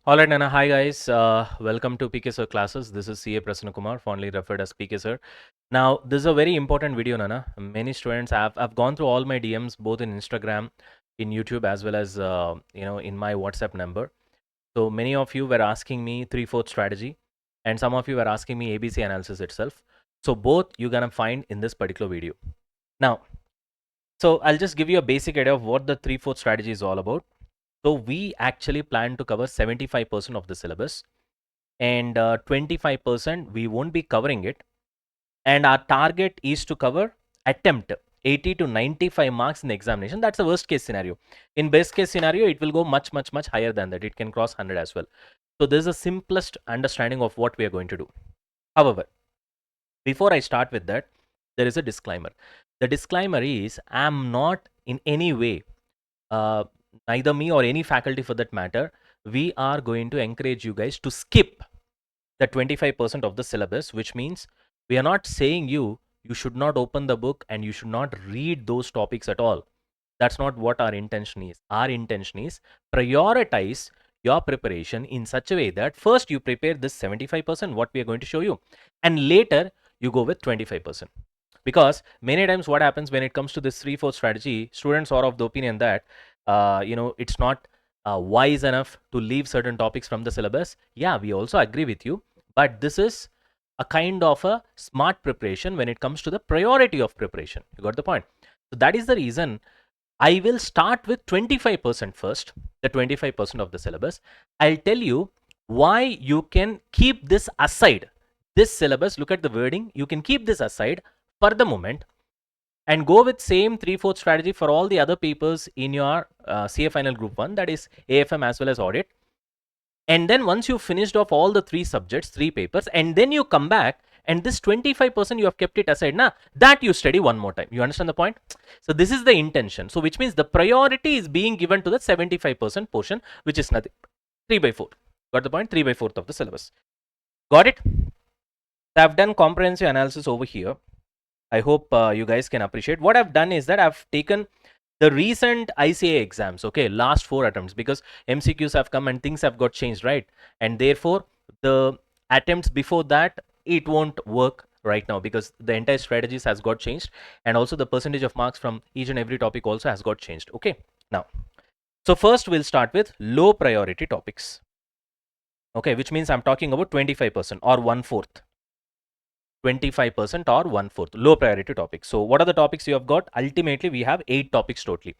All right, Nana. Hi, guys. Welcome to PK Sir classes. This is CA Prasanna Kumar, fondly referred as PK Sir. Now, this is a very important video, Nana. Many students I've gone through all my DMs, both in Instagram, in YouTube, as well as in my WhatsApp number. So many of you were asking me 3/4 strategy, and some of you were asking me ABC analysis itself. So both you're gonna find in this particular video. Now, so I'll just give you a basic idea of what the 3/4 strategy is all about. So we actually plan to cover 75% of the syllabus, and 25% we won't be covering it, and our target is to cover attempt 80 to 95 marks in the examination. That's the worst case scenario. In best case scenario, it will go much higher than that. It can cross 100 as well. So this is the simplest understanding of what we are going to do. However, before I start with that, there is a disclaimer. The disclaimer is I'm not in any way, uh, neither me or any faculty for that matter, we are going to encourage you guys to skip the 25% of the syllabus, which means we are not saying you should not open the book and you should not read those topics at all. That's not what our intention is. Our intention is prioritize your preparation in such a way that first you prepare this 75%, what we are going to show you, and later you go with 25%. Because many times what happens when it comes to this 3/4 strategy, students are of the opinion that it's not wise enough to leave certain topics from the syllabus. Yeah, we also agree with you, but this is a kind of a smart preparation when it comes to the priority of preparation. You got the point? So that is the reason I will start with 25% first, the 25% of the syllabus. I'll tell you why you can keep this aside. This syllabus, look at the wording, you can keep this aside for the moment and go with same 3/4 strategy for all the other papers in your CA final group 1, that is AFM as well as audit. And then once you finished off all the 3 subjects, 3 papers, and then you come back and this 25% you have kept it aside, that you study one more time. You understand the point? So this is the intention. So which means the priority is being given to the 75% portion, which is nothing. 3/4. Got the point? 3/4 of the syllabus. Got it? So I've done comprehensive analysis over here. I hope you guys can appreciate. What I've done is that I've taken the recent ICA exams, okay, last 4 attempts, because MCQs have come and things have got changed, right? And therefore, the attempts before that, it won't work right now because the entire strategies has got changed, and also the percentage of marks from each and every topic also has got changed, okay? Now, so first we'll start with low priority topics, okay, which means I'm talking about 25% or 1/4. 25% or 1/4 low priority topics. So what are the topics you have got? Ultimately, we have 8 topics totally.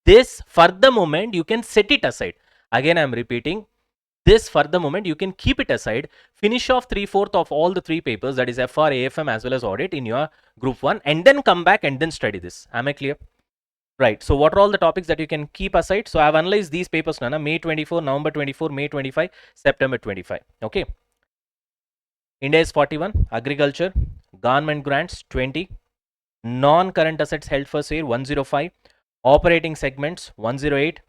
This for the moment you can set it aside. Again, I'm repeating, this for the moment you can keep it aside. Finish off 3/4 of all the 3 papers, that is FR, AFM as well as audit in your group 1, and then come back and then study this. Am I clear? Right. So what are all the topics that you can keep aside? So I have analyzed these papers, Nana. May 24, November 24, May 25, September 25. Okay. India is 41, agriculture, government grants 20, non-current assets held for sale 105, operating segments 108,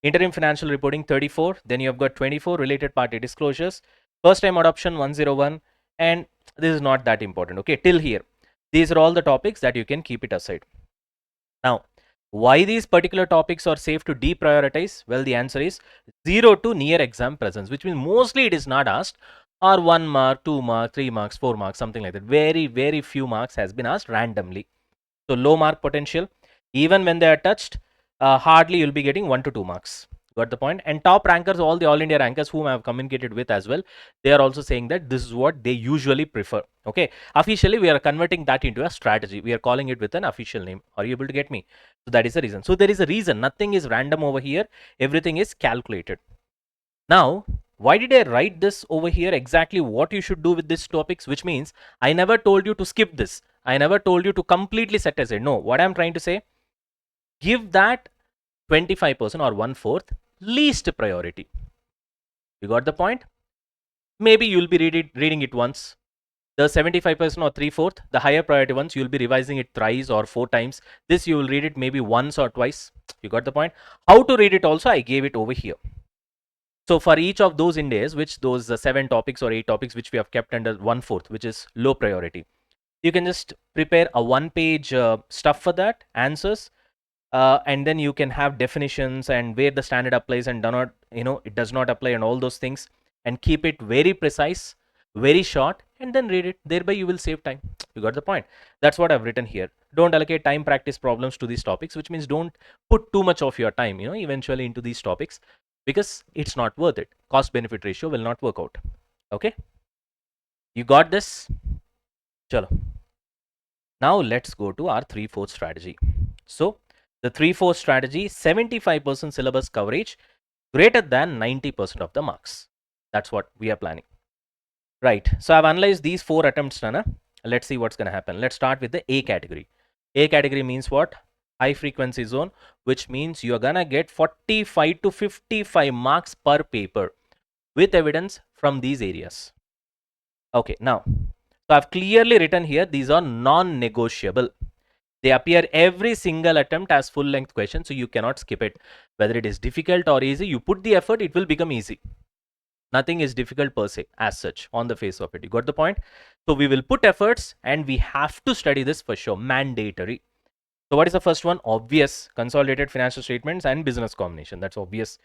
interim financial reporting 34, then you have got 24 related party disclosures, first time adoption 101, and this is not that important, okay, till here. These are all the topics that you can keep it aside. Now, why these particular topics are safe to deprioritize? Well, the answer is 0 to near exam presence, which means mostly it is not asked, or 1 mark, 2 mark, 3 marks, 4 marks, something like that. Very few marks has been asked randomly. So low mark potential. Even when they are touched, hardly you'll be getting 1 to 2 marks. Got the point? And top rankers, all the all India rankers whom I have communicated with as well, they are also saying that this is what they usually prefer. Okay. Officially, we are converting that into a strategy. We are calling it with an official name. Are you able to get me? So that is the reason. So there is a reason. Nothing is random over here. Everything is calculated. Now, why did I write this over here? Exactly what you should do with these topics, which means I never told you to skip this. I never told you to completely set aside. No, what I'm trying to say, give that 25% or 1/4 least priority. You got the point? Maybe you'll be reading it once. The 75% or 3/4, the higher priority ones, you'll be revising it thrice or 4 times. This you will read it maybe once or twice. You got the point? How to read it also, I gave it over here. So for each of those indices, which those 7 topics or 8 topics which we have kept under 1/4, which is low priority, you can just prepare a 1-page stuff for that, answers, and then you can have definitions and where the standard applies and it does not apply and all those things, and keep it very precise, very short, and then read it. Thereby you will save time. You got the point? That's what I've written here. Don't allocate time practice problems to these topics, which means don't put too much of your time, eventually into these topics, because it's not worth it. Cost benefit ratio will not work out. Okay, you got this? Chalo. Now let's go to our 3/4 strategy. So the 3/4 strategy, 75% syllabus coverage, greater than 90% of the marks. That's what we are planning. Right. So I've analyzed these 4 attempts, Nana. Let's see what's going to happen. Let's start with the A category. A category means what? High frequency zone, which means you're going to get 45 to 55 marks per paper with evidence from these areas. Okay, now, so I've clearly written here, these are non-negotiable. They appear every single attempt as full length question, so you cannot skip it. Whether it is difficult or easy, you put the effort, it will become easy. Nothing is difficult per se as such on the face of it. You got the point? So we will put efforts and we have to study this for sure, mandatory. So what is the first one? Obvious, consolidated financial statements and business combination. That's obvious.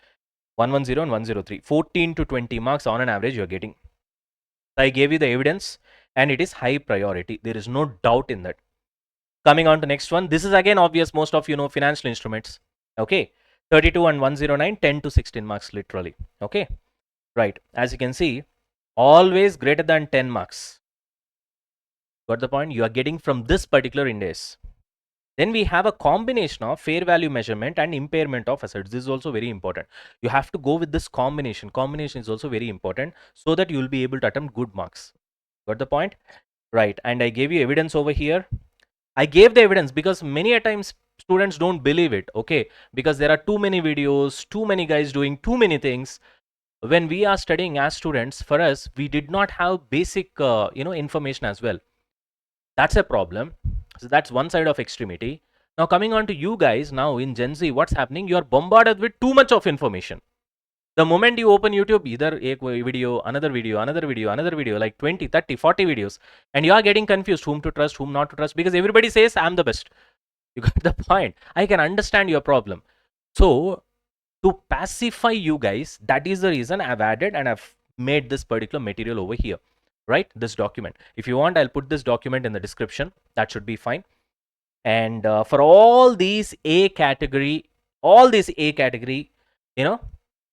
110 and 103. 14 to 20 marks on an average you're getting. I gave you the evidence and it is high priority. There is no doubt in that. Coming on to next one. This is again obvious. Most of you know financial instruments. Okay. 32 and 109, 10 to 16 marks literally. Okay. Right. As you can see, always greater than 10 marks. Got the point? You are getting from this particular index. Then we have a combination of fair value measurement and impairment of assets. This is also very important. You have to go with this combination. Combination is also very important so that you will be able to attempt good marks. Got the point? Right. And I gave you evidence over here. I gave the evidence because many a times students don't believe it. Okay. Because there are too many videos, too many guys doing too many things. When we are studying as students, for us, we did not have basic, information as well. That's a problem. So that's one side of extremity. Now coming on to you guys, now in Gen Z, what's happening? You are bombarded with too much of information. The moment you open YouTube, either a video, another video, another video, another video, like 20, 30, 40 videos, and you are getting confused whom to trust, whom not to trust, because everybody says I'm the best. You got the point. I can understand your problem. So to pacify you guys, that is the reason I've added and I've made this particular material over here, right? This document. If you want, I'll put this document in the description. That should be fine. And for all these A category,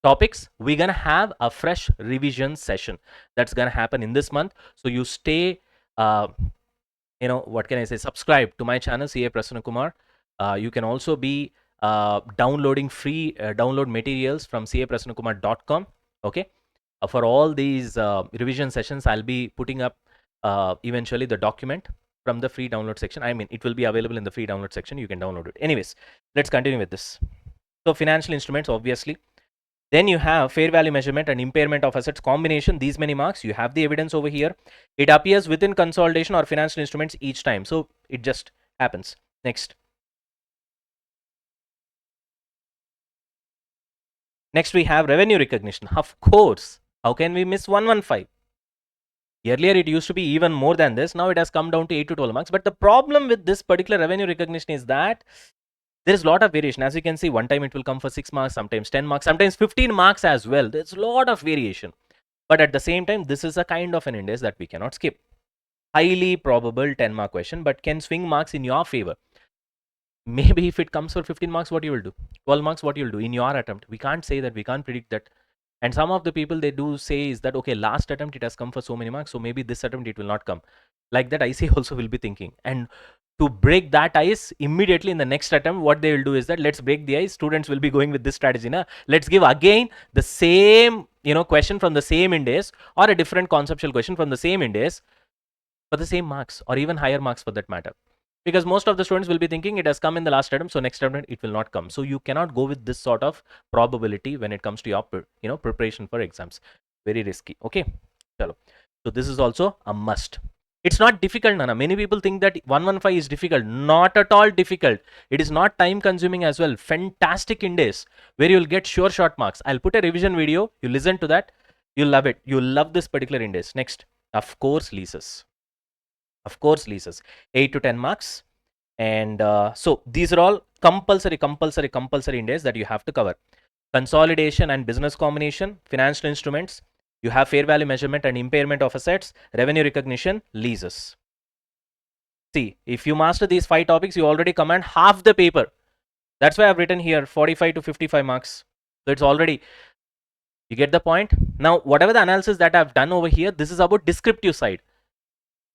topics, we're gonna have a fresh revision session that's gonna happen in this month. So you stay, what can I say? Subscribe to my channel, CA Prasanna Kumar. You can also be downloading free download materials from caprasannakumar.com. Okay. For all these revision sessions, I'll be putting up eventually the document from the free download section. I mean, it will be available in the free download section. You can download it. Anyways, let's continue with this. So financial instruments, obviously. Then you have fair value measurement and impairment of assets combination. These many marks. You have the evidence over here. It appears within consolidation or financial instruments each time. So it just happens. Next. Next, we have revenue recognition. Of course. How can we miss 115? Earlier, it used to be even more than this. Now, it has come down to 8 to 12 marks. But the problem with this particular revenue recognition is that there is a lot of variation. As you can see, one time it will come for 6 marks, sometimes 10 marks, sometimes 15 marks as well. There's a lot of variation. But at the same time, this is a kind of an index that we cannot skip. Highly probable 10 mark question, but can swing marks in your favor. Maybe if it comes for 15 marks, what you will do? 12 marks, what you will do in your attempt? We can't say that. We can't predict that. And some of the people, they do say is that, okay, last attempt it has come for so many marks, so maybe this attempt it will not come. Like that, IC also will be thinking. And to break that ice, immediately in the next attempt, what they will do is that let's break the ice. Students will be going with this strategy. Na? Let's give again the same, question from the same index or a different conceptual question from the same index for the same marks or even higher marks for that matter. Because most of the students will be thinking it has come in the last attempt, so next attempt it will not come. So you cannot go with this sort of probability when it comes to your preparation for exams. Very risky. Okay. Chalo. So this is also a must. It's not difficult, Nana. Many people think that 115 is difficult. Not at all difficult. It is not time consuming as well. Fantastic index where you'll get sure short marks. I'll put a revision video. You listen to that. You'll love it. You'll love this particular index. Next, of course, leases. Of course, leases. 8 to 10 marks. And so these are all compulsory index that you have to cover. consolidation and business combination, financial instruments, you have fair value measurement and impairment of assets, revenue recognition, leases. See, if you master these 5 topics, you already command half the paper. That's why I've written here 45 to 55 marks. So it's already, you get the point? Now, whatever the analysis that I've done over here, this is about descriptive side.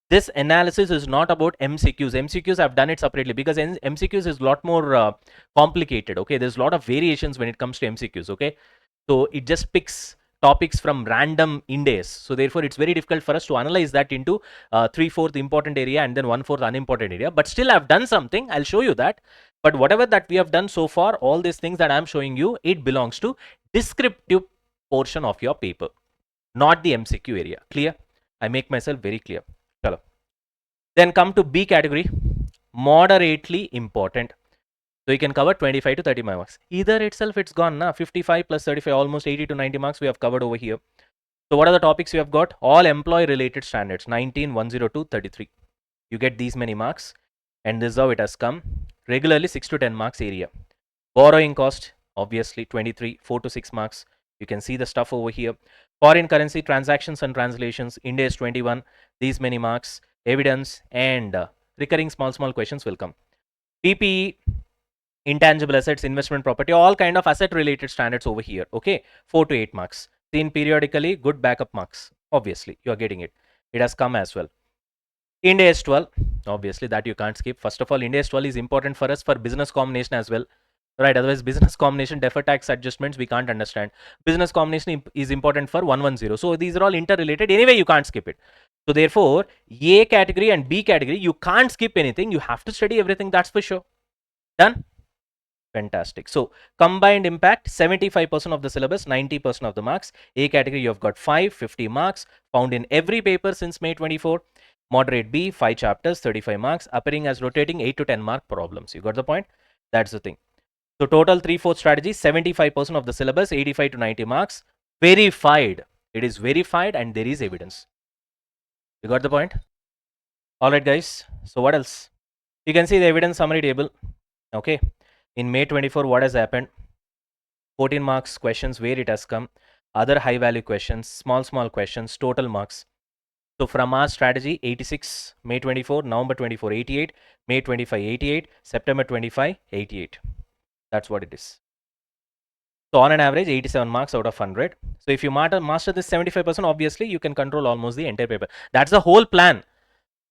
This analysis is not about MCQs. MCQs, I've done it separately because MCQs is a lot more complicated. Okay, there's a lot of variations when it comes to MCQs. Okay, so it just picks topics from random index. So therefore, it's very difficult for us to analyze that into 3/4 important area and then 1/4 unimportant area. But still, I've done something. I'll show you that. But whatever that we have done so far, all these things that I'm showing you, it belongs to descriptive portion of your paper, not the MCQ area. Clear? I make myself very clear. Chalo. Then come to B category, moderately important. So you can cover 25 to 30 marks. Either itself, it's gone now. 55 plus 35, almost 80 to 90 marks we have covered over here. So what are the topics you have got? All employee related standards, 19, 102, 33. You get these many marks. And this is how it has come. Regularly 6 to 10 marks area. Borrowing cost, obviously 23, 4 to 6 marks. You can see the stuff over here. Foreign currency transactions and translations, India is 21, these many marks. Evidence and recurring small questions will come. PPE, intangible assets, investment property, all kind of asset related standards over here. Okay, 4 to 8 marks. Seen periodically, good backup marks. Obviously, you are getting it. It has come as well. Ind AS 12, obviously that you can't skip. First of all, Ind AS 12 is important for us for business combination as well. Right, otherwise business combination, deferred tax adjustments, we can't understand. Business combination is important for 110. So these are all interrelated. Anyway, you can't skip it. So therefore, A category and B category, you can't skip anything. You have to study everything, that's for sure. Done? Fantastic. So combined impact, 75% of the syllabus, 90% of the marks. A category, you have got 50 marks found in every paper since May 24. Moderate B, 5 chapters, 35 marks, appearing as rotating 8 to 10 mark problems. You got the point? That's the thing. So total 3/4 strategy, 75% of the syllabus, 85 to 90 marks. Verified. It is verified and there is evidence. You got the point? All right, guys. So what else? You can see the evidence summary table. Okay. In May 24, what has happened? 14 marks questions, where it has come. Other high value questions, small questions, total marks. So from our strategy, 86, May 24, November 24, 88, May 25, 88, September 25, 88. That's what it is. So on an average, 87 marks out of 100. So if you master this 75%, obviously you can control almost the entire paper. That's the whole plan.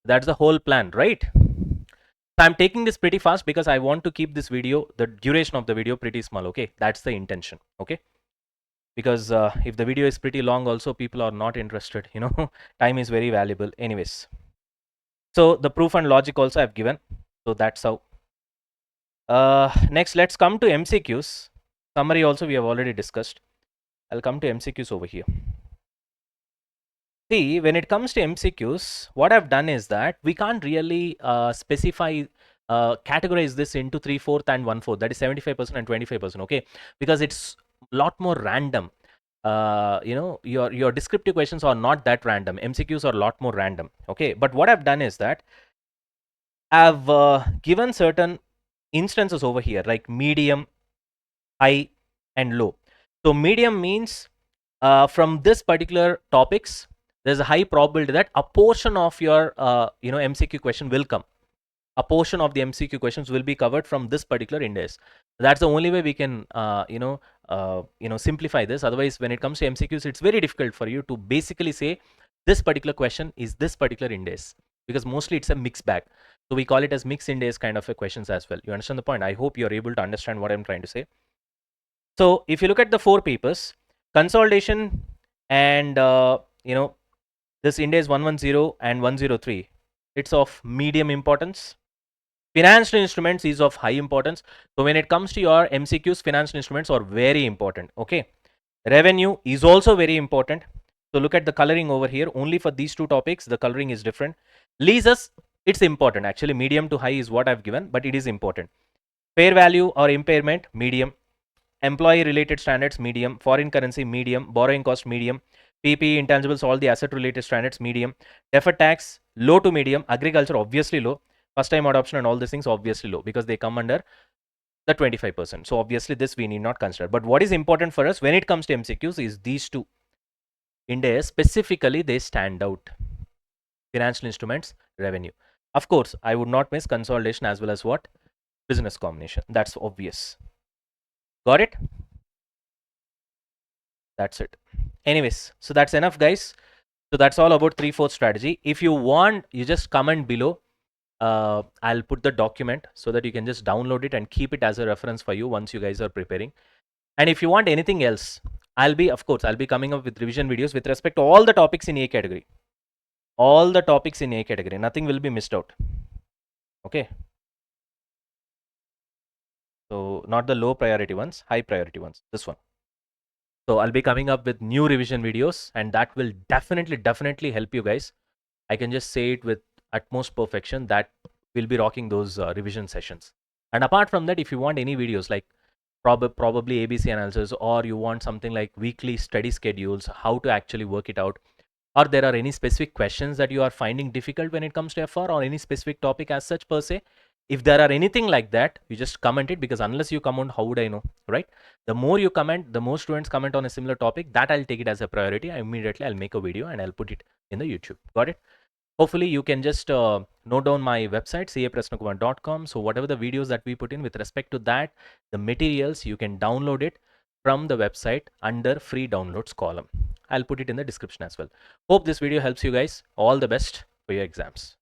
That's the whole plan, right? So I'm taking this pretty fast because I want to keep this video, the duration of the video, pretty small. Okay, that's the intention. Okay, because if the video is pretty long, also people are not interested. You know, time is very valuable. Anyways, so the proof and logic also I've given. So that's how. Next, let's come to MCQs. Summary also we have already discussed. I'll come to MCQs over here. See, when it comes to MCQs, what I've done is that we can't really specify, categorize this into 3/4 and 1/4. That is 75% and 25%. Okay, because it's a lot more random. You know, your descriptive questions are not that random. MCQs are a lot more random. Okay, but what I've done is that I've given certain instances over here like medium, high, and low. So medium means from this particular topics, there's a high probability that a portion of your you know, MCQ question will come. A portion of the MCQ questions will be covered from this particular index. That's the only way we can you know, simplify this. Otherwise, when it comes to MCQs, it's very difficult for you to basically say this particular question is this particular index, because mostly it's a mixed bag. So we call it as mixed index kind of a questions as well. You understand the point? I hope you're able to understand what I'm trying to say. So if you look at the 4 papers, consolidation and you know, this index 110 and 103, it's of medium importance. Financial instruments is of high importance. So when it comes to your MCQs, financial instruments are very important. Okay, revenue is also very important. So look at the coloring over here. Only for these 2 topics the coloring is different. Leases, it's important. Actually medium to high is what I've given, but it is important. Fair value or impairment, medium. Employee related standards, medium. Foreign currency, medium. Borrowing cost, medium. PPE, intangibles, all the asset related standards, medium. Deferred tax, low to medium. Agriculture, obviously low. First time adoption and all these things, obviously low, because they come under the 25%. So obviously this we need not consider. But what is important for us when it comes to MCQs is these two. India specifically, they stand out. Financial instruments, revenue. Of course, I would not miss consolidation as well as what? Business combination. That's obvious. Got it? That's it. Anyways, so that's enough, guys. So that's all about 3/4 strategy. If you want, you just comment below. I'll put the document so that you can just download it and keep it as a reference for you once you guys are preparing. And if you want anything else, of course, I'll be coming up with revision videos with respect to all the topics in A category. All the topics in A category. Nothing will be missed out. Okay. So not the low priority ones, high priority ones. This one. So I'll be coming up with new revision videos, and that will definitely help you guys. I can just say it with utmost perfection that we'll be rocking those revision sessions. And apart from that, if you want any videos like probably ABC analysis, or you want something like weekly study schedules, how to actually work it out, or there are any specific questions that you are finding difficult when it comes to FR or any specific topic as such per se, if there are anything like that, you just comment it, because unless you comment, how would I know, right? The more you comment, the more students comment on a similar topic, that I'll take it as a priority. I'll make a video and I'll put it in the YouTube. Got it? Hopefully you can just note down my website, caprasnakumar.com. So whatever the videos that we put in with respect to that, the materials, you can download it from the website under free downloads column. I'll put it in the description as well. Hope this video helps you guys. All the best for your exams.